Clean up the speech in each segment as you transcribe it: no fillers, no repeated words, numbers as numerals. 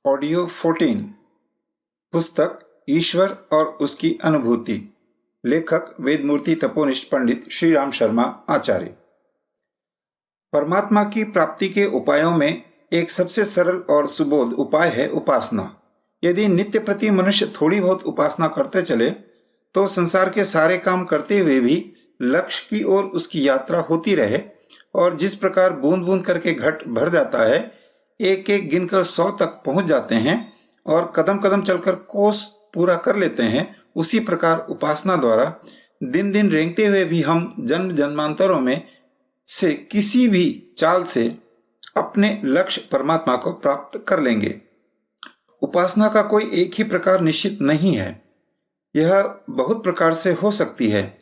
Audio 14। पुस्तक ईश्वर और उसकी अनुभूति। लेखक वेदमूर्ति तपोनिष्ठ पंडित श्री राम शर्मा आचार्य। परमात्मा की प्राप्ति के उपायों में एक सबसे सरल और सुबोध उपाय है उपासना। यदि नित्य प्रति मनुष्य थोड़ी बहुत उपासना करते चले तो संसार के सारे काम करते हुए भी लक्ष्य की ओर उसकी यात्रा होती रहे, और जिस प्रकार बूंद बूंद करके घट भर जाता है, एक एक गिनकर 100 तक पहुंच जाते हैं और कदम कदम चलकर कोस पूरा कर लेते हैं, उसी प्रकार उपासना द्वारा दिन दिन रेंगते हुए भी हम जन्म जन्मांतरों में से किसी भी चाल से अपने लक्ष्य परमात्मा को प्राप्त कर लेंगे। उपासना का कोई एक ही प्रकार निश्चित नहीं है, यह बहुत प्रकार से हो सकती है।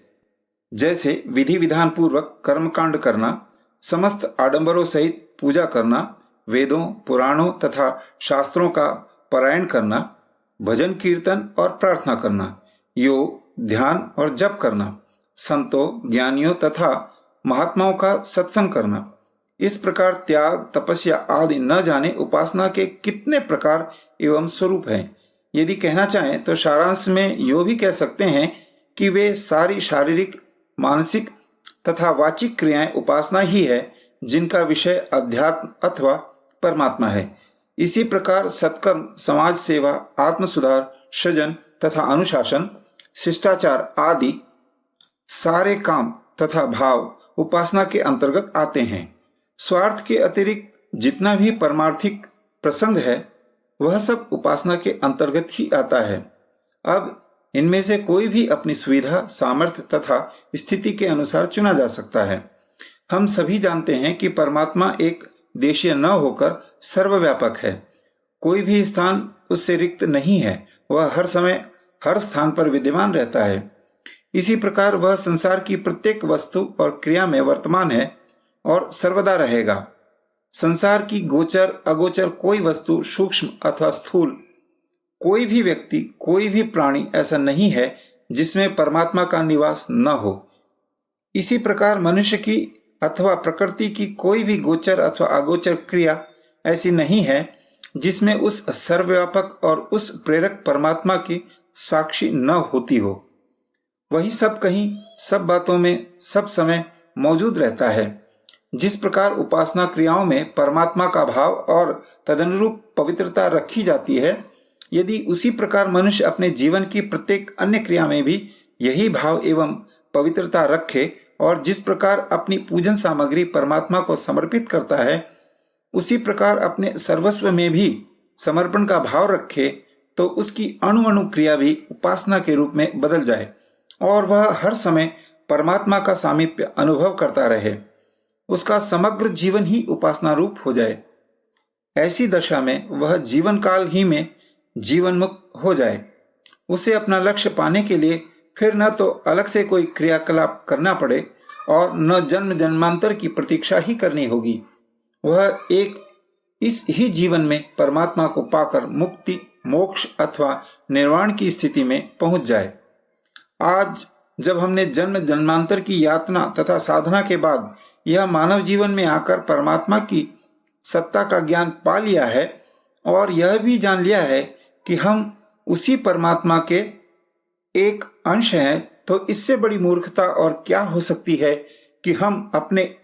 जैसे विधि विधान पूर्वक कर्मकांड करना, समस्त आडंबरों सहित पूजा करना, वेदों पुराणों तथा शास्त्रों का पारायण करना, भजन कीर्तन और प्रार्थना करना, योग ध्यान और जप करना, संतों ज्ञानियों तथा महात्माओं का सत्संग करना। इस प्रकार त्याग तपस्या आदि न जाने उपासना के कितने प्रकार एवं स्वरूप हैं। यदि कहना चाहें तो सारांश में यो भी कह सकते हैं कि वे सारी शारीरिक मानसिक तथा वाचिक क्रियाएं उपासना ही है, जिनका विषय अध्यात्म अथवा परमात्मा है। इसी प्रकार सत्कर्म, समाज सेवा, आत्म सुधार, सृजन तथा अनुशासन, शिष्टाचार आदि सारे काम तथा भाव उपासना के अंतर्गत आते हैं। स्वार्थ के अतिरिक्त जितना भी परमार्थिक प्रसंग है वह सब उपासना के अंतर्गत ही आता है। अब इनमें से कोई भी अपनी सुविधा, सामर्थ्य तथा स्थिति के अनुसार चुना जा सकता है। हम सभी जानते हैं कि परमात्मा एक देशीय न होकर सर्वव्यापक है। कोई भी स्थान उससे रिक्त नहीं है, वह हर समय हर स्थान पर विद्यमान रहता है। इसी प्रकार वह संसार की प्रत्येक वस्तु और क्रिया में वर्तमान है और सर्वदा रहेगा। संसार की गोचर अगोचर कोई वस्तु, सूक्ष्म अथवा स्थूल, कोई भी व्यक्ति, कोई भी प्राणी ऐसा नहीं है जिसमें परमात्मा का निवास न हो। इसी प्रकार मनुष्य की अथवा प्रकृति की कोई भी गोचर अथवा अगोचर क्रिया ऐसी नहीं है जिसमें उस सर्वव्यापक और उस प्रेरक परमात्मा की साक्षी न होती हो। वही सब कहीं, सब बातों में, सब समय मौजूद रहता है। जिस प्रकार उपासना क्रियाओं में परमात्मा का भाव और तदनुरूप पवित्रता रखी जाती है, यदि उसी प्रकार मनुष्य अपने जीवन की प्रत्येक अन्य क्रिया में भी यही भाव एवं पवित्रता रखे और जिस प्रकार अपनी पूजन सामग्री परमात्मा को समर्पित करता है, उसी प्रकार अपने सर्वस्व में भी समर्पण का भाव रखे, तो उसकी अणु अणु क्रिया भी उपासना के रूप में बदल जाए और वह हर समय परमात्मा का सामीप्य अनुभव करता रहे। उसका समग्र जीवन ही उपासना रूप हो जाए। ऐसी दशा में वह जीवन काल ही में जीवन मुक्त हो जाए। उसे अपना लक्ष्य पाने के लिए फिर न तो अलग से कोई क्रियाकलाप करना पड़े और न जन्म जन्मांतर की प्रतीक्षा ही करनी होगी। वह एक इस ही जीवन में परमात्मा को पाकर मुक्ति, मोक्ष अथवा निर्वाण की स्थिति में पहुंच जाए। आज जब हमने जन्म जन्मांतर की यातना तथा साधना के बाद यह मानव जीवन में आकर परमात्मा की सत्ता का ज्ञान पा लिया है और यह भी जान लिया है कि हम उसी परमात्मा के एक अंश हैं, तो इससे बड़ी मूर्खता और क्या हो सकती है कि हम अपने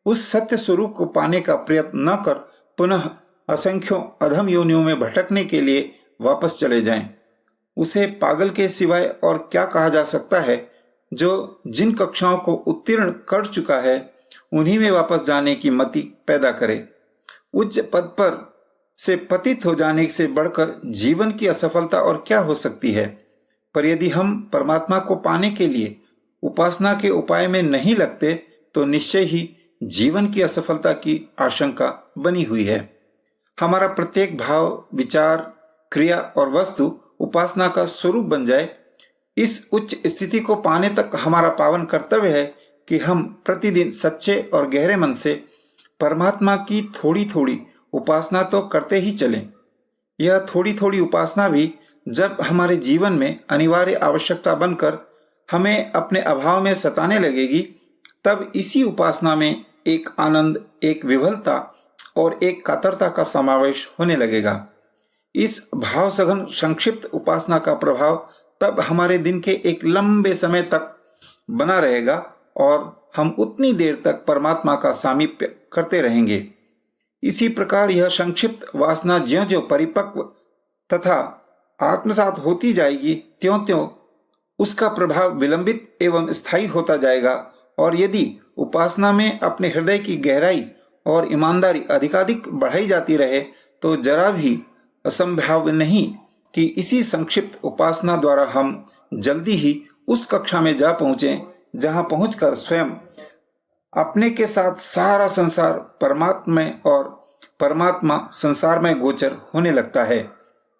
उस सत्य स्वरूप को पाने का प्रयत्न न कर पुनः असंख्यों अधम योनियों में भटकने के लिए वापस चले जाएं। उसे पागल के सिवाय और क्या कहा जा सकता है जो जिन कक्षाओं को उत्तीर्ण कर चुका है उन्हीं में वापस जाने की मति पैदा करे। उच्च पद पर से पतित हो जाने से बढ़कर जीवन की असफलता और क्या हो सकती है। पर यदि हम परमात्मा को पाने के लिए उपासना के उपाय में नहीं लगते तो निश्चय ही जीवन की असफलता की आशंका बनी हुई है। हमारा प्रत्येक भाव, विचार, क्रिया और वस्तु उपासना का स्वरूप बन जाए। इस उच्च स्थिति को पाने तक हमारा पावन कर्तव्य है कि हम प्रतिदिन सच्चे और गहरे मन से परमात्मा की थोड़ी थोड़ी उपासना तो करते ही चलें। यह थोड़ी थोड़ी उपासना भी जब हमारे जीवन में अनिवार्य आवश्यकता बनकर हमें अपने अभाव में सताने लगेगी, तब इसी उपासना में एक आनंद, एक विफलता और एक कातरता का समावेश होने लगेगा। इस भाव सघन संक्षिप्त उपासना का प्रभाव तब हमारे दिन के एक लंबे समय तक बना रहेगा और हम उतनी देर तक परमात्मा का सामीप्य करते रहेंगे। इसी प्रकार यह संक्षिप्त वासना ज्यों ज्यों परिपक्व तथा आत्मसात होती जाएगी, त्यों त्यों उसका प्रभाव विलंबित एवं स्थायी होता जाएगा। और यदि उपासना में अपने हृदय की गहराई और ईमानदारी अधिकाधिक बढ़ाई जाती रहे तो जरा भी असंभव नहीं कि इसी संक्षिप्त उपासना द्वारा हम जल्दी ही उस कक्षा में जा पहुंचे जहां पहुंचकर स्वयं अपने के साथ सारा संसार परमात्मा में और परमात्मा संसार में गोचर होने लगता है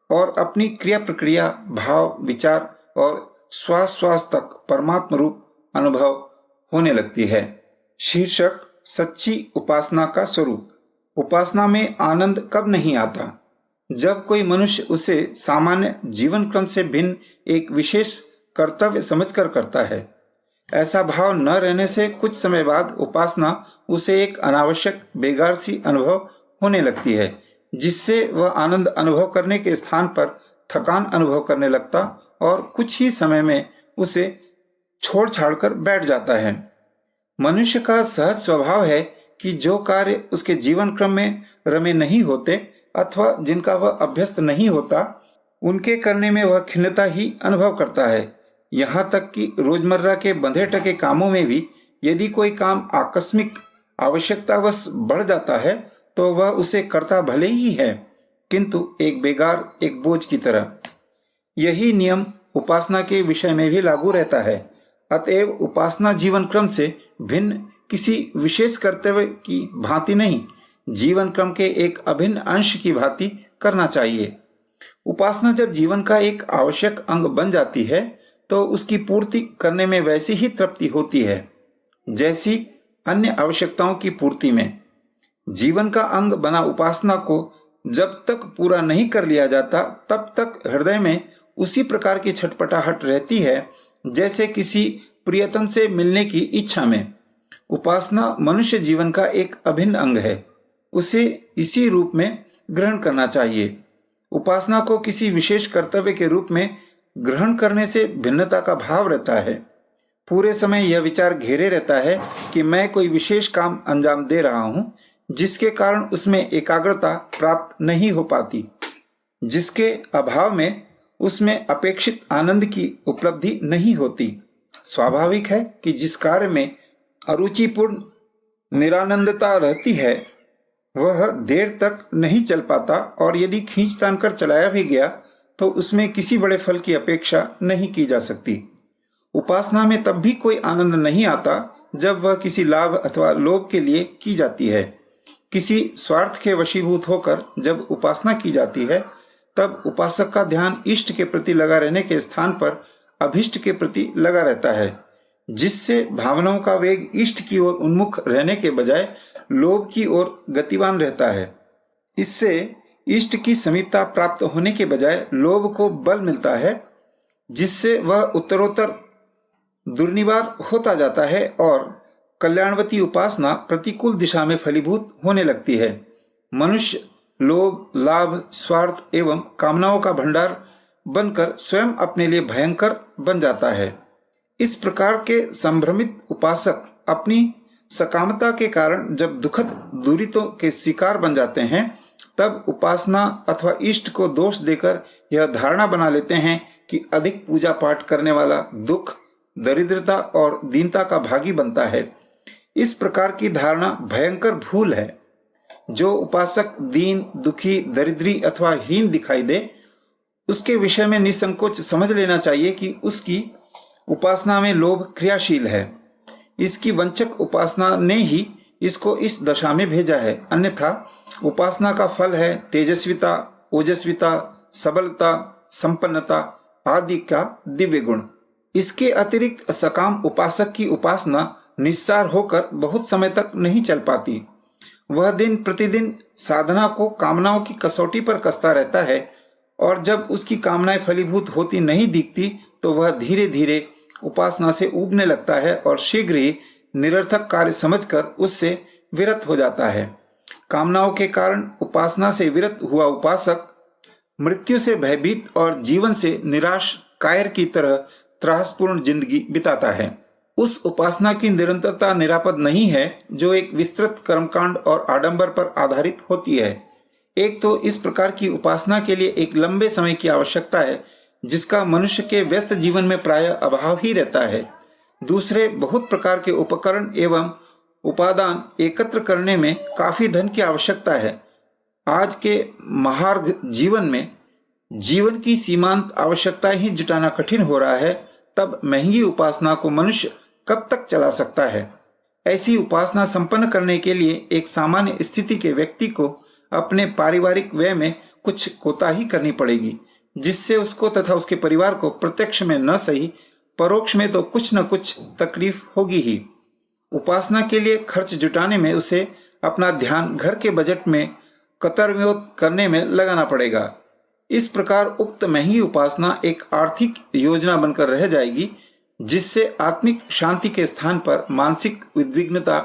और अपनी क्रिया प्रक्रिया, भाव, विचार और श्वास श्वास तक परमात्मा रूप अनुभव होने लगती है। शीर्षक सच्ची उपासना का स्वरूप। उपासना में आनंद कब नहीं आता? जब कोई मनुष्य उसे सामान्य जीवन क्रम से भिन्न एक विशेष कर्तव्य समझकर करता है। ऐसा भाव न रहने से कुछ समय बाद उपासना उसे एक अनावश्यक बेगार सी अनुभव होने लगती है, जिससे वह आनंद अनुभव करने के स्थान पर थकान अनुभव करने लगता और कुछ ही समय में उसे छोड़ छाड़ कर बैठ जाता है। मनुष्य का सहज स्वभाव है कि जो कार्य उसके जीवन क्रम में रमे नहीं होते अथवा जिनका वह अभ्यस्त नहीं होता, उनके करने में वह खिन्नता ही अनुभव करता है। यहाँ तक कि रोजमर्रा के बंधे टके कामों में भी यदि कोई काम आकस्मिक आवश्यकतावश बढ़ जाता है तो वह उसे करता भले ही है, किंतु एक बेगार, एक बोझ की तरह। यही नियम उपासना के विषय में भी लागू रहता है। अतएव उपासना जीवन क्रम से भिन्न किसी विशेष कर्तव्य की भांति नहीं, जीवन क्रम के एक अभिन्न अंश की भांति करना चाहिए। उपासना जब जीवन का एक आवश्यक अंग बन जाती है तो उसकी पूर्ति करने में वैसी ही तृप्ति होती है जैसी अन्य आवश्यकताओं की पूर्ति में। जीवन का अंग बना उपासना को जब तक पूरा नहीं कर लिया जाता तब तक हृदय में उसी प्रकार की छटपटाहट रहती है जैसे किसी प्रियतम से मिलने की इच्छा में। उपासना मनुष्य जीवन का एक अभिन्न अंग है, उसे इसी रूप में ग्रहण करना चाहिए। उपासना को किसी विशेष कर्तव्य के रूप में ग्रहण करने से भिन्नता का भाव रहता है। पूरे समय यह विचार घेरे रहता है कि मैं कोई विशेष काम अंजाम दे रहा हूं, जिसके कारण उसमें एकाग्रता प्राप्त नहीं हो पाती, जिसके अभाव में उसमें अपेक्षित आनंद की उपलब्धि नहीं होती। स्वाभाविक है कि जिस कार्य में अरुचिपूर्ण निरानंदता रहती है वह देर तक नहीं चल पाता और यदि खींच तान कर चलाया भी गया तो उसमें किसी बड़े फल की अपेक्षा नहीं की जा सकती। उपासना में तब भी कोई आनंद नहीं आता जब वह किसी लाभ अथवा लोभ के लिए की जाती है। किसी स्वार्थ के वशीभूत होकर जब उपासना की जाती है तब उपासक का ध्यान इष्ट के प्रति लगा रहने के स्थान पर अभिष्ट के प्रति लगा रहता है, जिससे भावनाओं का वेग इष्ट की ओर उन्मुख रहने के बजाय लोभ की ओर गतिवान रहता है। इससे इष्ट की समीपता प्राप्त होने के बजाय लोभ को बल मिलता है, जिससे वह उत्तरोत्तर दुर्निवार होता जाता है और कल्याणवती उपासना प्रतिकूल दिशा में फलीभूत होने लगती है। मनुष्य लोभ, लाभ, स्वार्थ एवं कामनाओं का भंडार बनकर स्वयं अपने लिए भयंकर बन जाता है। इस प्रकार के संभ्रमित उपासक अपनी सकामता के कारण जब दुखद दुरितों के शिकार बन जाते हैं तब उपासना अथवा इष्ट को दोष देकर यह धारणा बना लेते हैं कि अधिक पूजा पाठ करने वाला दुख, दरिद्रता और दीनता का भागी बनता है। इस प्रकार की धारणा भयंकर भूल है। जो उपासक दीन, दुखी, दरिद्री अथवा हीन दिखाई दे उसके विषय में निसंकोच समझ लेना चाहिए कि उसकी उपासना में लोभ क्रियाशील है। इसकी वंचक उपासना ने ही इसको इस दशा में भेजा है, अन्यथा उपासना का फल है तेजस्विता, ओजस्विता, सबलता, संपन्नता आदि का दिव्य गुण। इसके अतिरिक्त सकाम उपासक की उपासना निस्सार होकर बहुत समय तक नहीं चल पाती। वह दिन प्रतिदिन साधना को कामनाओं की कसौटी पर कसता रहता है और जब उसकी कामनाएं फलीभूत होती नहीं दिखती तो वह धीरे धीरे उपासना से ऊबने लगता है और शीघ्र ही निरर्थक कार्य समझकर उससे विरत हो जाता है। कामनाओं के कारण उपासना से विरत हुआ उपासक मृत्यु से भयभीत और जीवन से निराश कायर की तरह त्रासपूर्ण जिंदगी बिताता है। उस उपासना की निरंतरता निरापद नहीं है जो एक विस्तृत कर्मकांड और आडंबर पर आधारित होती है। एक तो इस प्रकार की उपासना के लिए एक लंबे समय की आवश्यकता है, जिसका मनुष्य के व्यस्त जीवन में प्रायः अभाव ही रहता है। दूसरे, बहुत प्रकार के उपकरण एवं उपादान एकत्र करने में काफी धन की आवश्यकता है। आज के महार्घ जीवन में जीवन की सीमांत आवश्यकताएं ही जुटाना कठिन हो रहा है, तब महंगी उपासना को मनुष्य कब तक चला सकता है। ऐसी उपासना संपन्न करने के लिए एक सामान्य स्थिति के व्यक्ति को अपने पारिवारिक व्यय में कुछ कोताही करनी पड़ेगी, जिससे उसको तथा उसके परिवार को प्रत्यक्ष में न सही परोक्ष में तो कुछ न कुछ तकलीफ होगी ही। उपासना के लिए खर्च जुटाने में उसे अपना ध्यान घर के बजट में कतरविरोध करने में लगाना पड़ेगा। इस प्रकार उक्त महंगी उपासना एक आर्थिक योजना बनकर रह जाएगी, जिससे आत्मिक शांति के स्थान पर मानसिक उद्विग्नता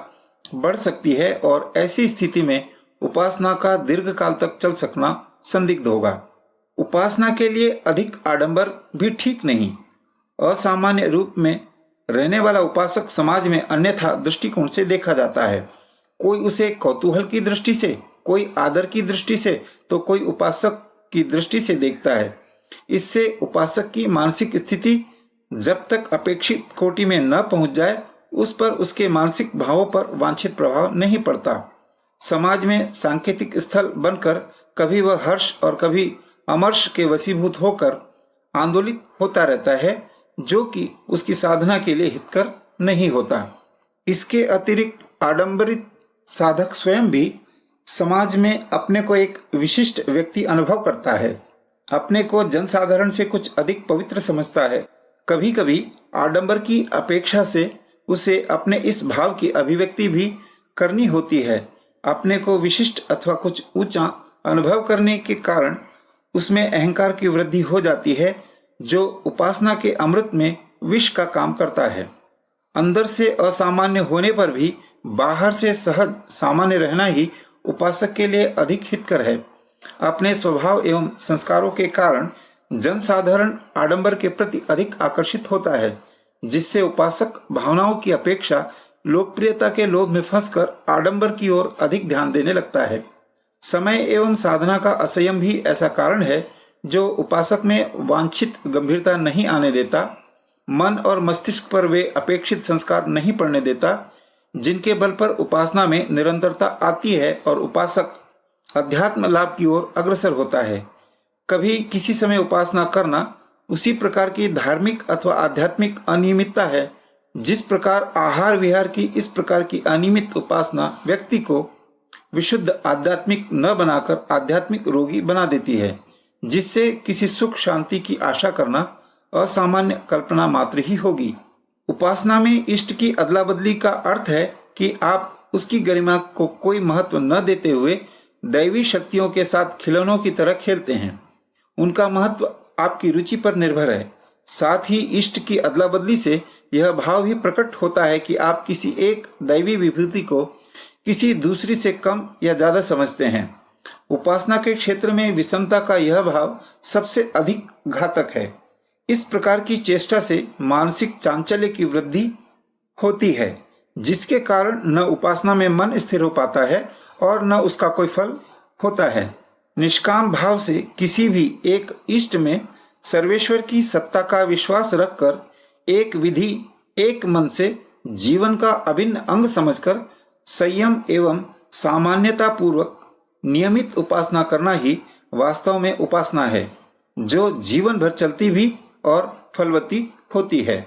बढ़ सकती है और ऐसी स्थिति में उपासना का दीर्घ काल तक चल सकना संदिग्ध होगा। उपासना के लिए अधिक आडंबर भी ठीक नहीं। असामान्य रूप में रहने वाला उपासक समाज में अन्यथा दृष्टिकोण से देखा जाता है। कोई उसे कौतूहल की दृष्टि से, कोई आदर की दृष्टि से, तो कोई उपासक की दृष्टि से देखता है। इससे उपासक की मानसिक स्थिति जब तक अपेक्षित कोटि में न पहुंच जाए, उस पर उसके मानसिक भावों पर वांछित प्रभाव नहीं पड़ता। समाज में सांकेतिक स्थल बनकर कभी वह हर्ष और कभी अमर्ष के वशीभूत होकर आंदोलित होता रहता है, जो कि उसकी साधना के लिए हितकर नहीं होता। इसके अतिरिक्त आडंबरित साधक स्वयं भी समाज में अपने को एक विशिष्ट व्यक्ति अनुभव करता है, अपने को जनसाधारण से कुछ अधिक पवित्र समझता है। कभी कभी आडंबर की अपेक्षा से उसे अपने इस भाव की अभिव्यक्ति भी करनी होती है। अपने को विशिष्ट अथवा कुछ ऊंचा अनुभव करने के कारण उसमें अहंकार की वृद्धि हो जाती है, जो उपासना के अमृत में विष का काम करता है। अंदर से असामान्य होने पर भी बाहर से सहज सामान्य रहना ही उपासक के लिए अधिक हितकर है। अपने स्वभाव एवं संस्कारों के कारण जनसाधारण आडंबर के प्रति अधिक आकर्षित होता है, जिससे उपासक भावनाओं की अपेक्षा लोकप्रियता के लोभ में फंसकर आडंबर की ओर अधिक ध्यान देने लगता है। समय एवं साधना का असंयम भी ऐसा कारण है जो उपासक में वांछित गंभीरता नहीं आने देता। मन और मस्तिष्क पर वे अपेक्षित संस्कार नहीं पड़ने देता, जिनके बल पर उपासना में निरंतरता आती है और उपासक अध्यात्म लाभ की ओर अग्रसर होता है। कभी किसी समय उपासना करना उसी प्रकार की धार्मिक अथवा आध्यात्मिक अनियमितता है, जिस प्रकार आहार विहार की इस प्रकार की अनियमित उपासना व्यक्ति को विशुद्ध आध्यात्मिक न बनाकर आध्यात्मिक रोगी बना देती है, जिससे किसी सुख शांति की आशा करना असामान्य कल्पना मात्र ही होगी। उपासना में इष्ट की अदला बदली का अर्थ है कि आप उसकी गरिमा को कोई महत्व न देते हुए दैवी शक्तियों के साथ खिलौनों की तरह खेलते हैं। उनका महत्व आपकी रुचि पर निर्भर है। साथ ही इष्ट की अदला बदली से यह भाव भी प्रकट होता है कि आप किसी एक दैवी विभूति को किसी दूसरी से कम या ज्यादा समझते हैं। उपासना के क्षेत्र में विषमता का यह भाव सबसे अधिक घातक है। इस प्रकार की चेष्टा से मानसिक चांचल्य की वृद्धि होती है, जिसके कारण न उपासना में मन स्थिर हो पाता है और न उसका कोई फल होता है। निष्काम भाव से किसी भी एक इष्ट में सर्वेश्वर की सत्ता का विश्वास रखकर एक विधि एक मन से जीवन का अभिन्न अंग समझकर संयम एवं सामान्यता पूर्वक नियमित उपासना करना ही वास्तव में उपासना है, जो जीवन भर चलती भी और फलवती होती है।